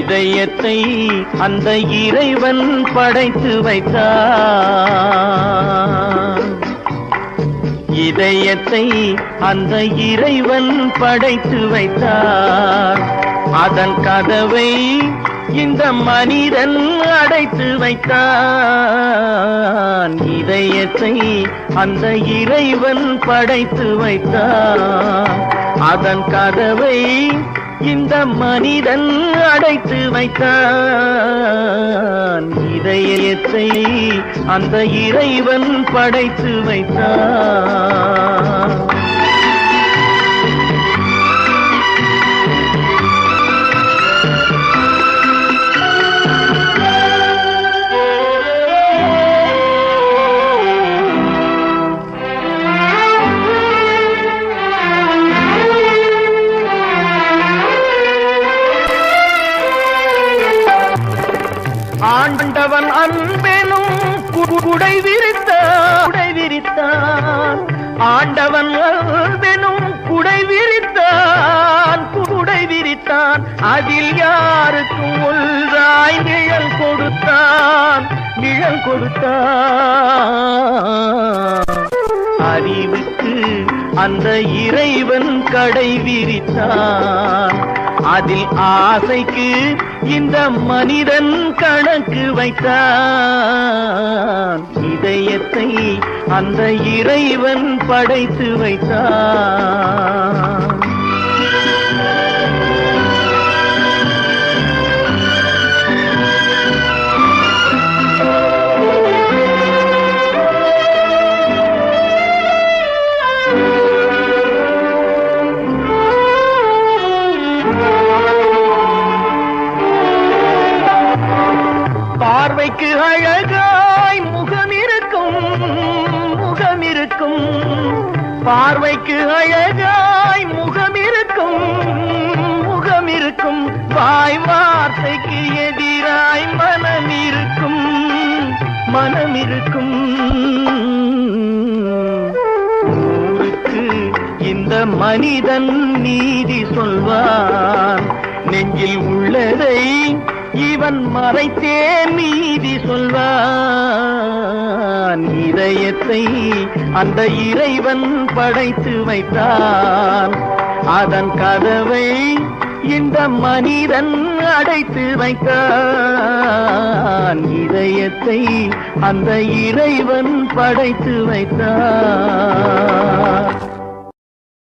இதயத்தை அந்த இறைவன் படைத்து வைத்தான். இதயத்தை அந்த இறைவன் படைத்து வைத்தான். அதன் கதவை இந்த மனிதன் அடைத்து வைத்தான். இதயத்தை அந்த இறைவன் படைத்து வைத்தான். அதன் கதவை இந்த மனிதன் அடைத்து வைத்தான். இதயத்தை அந்த இறைவன் படைத்து வைத்தான். ஆண்டவன் அன்பெனும் குடை விரித்தான். ஆண்டவன் அன்பெனும் குடை விரித்தான். அதில் யாருக்கும் ஒன்றாய் நிழல் கொடுத்தான். அறிவுக்கு அந்த இறைவன் கடை விரித்தான். அதில் ஆசைக்கு இந்த மனிதன் கணக்கு வைத்தான். இதயத்தை அந்த இறைவன் படைத்து வைத்தான். பார்வைக்கு அழகாய் முகம் இருக்கும். பார்வைக்கு அழகாய் முகம் இருக்கும். வாய் வார்த்தைக்கு எதிராய் மனம் இருக்கும். ஊருக்கு இந்த மனிதன் நீதி சொல்வான். நெஞ்சில் உள்ளதை இவன் மறைத்தே நீதி சொல்வான். இதயத்தை அந்த இறைவன் படைத்து வைத்தான். அதன் கதவை இந்த மனிதன் அடைத்து வைத்தான். இதயத்தை அந்த இறைவன் படைத்து வைத்தான்.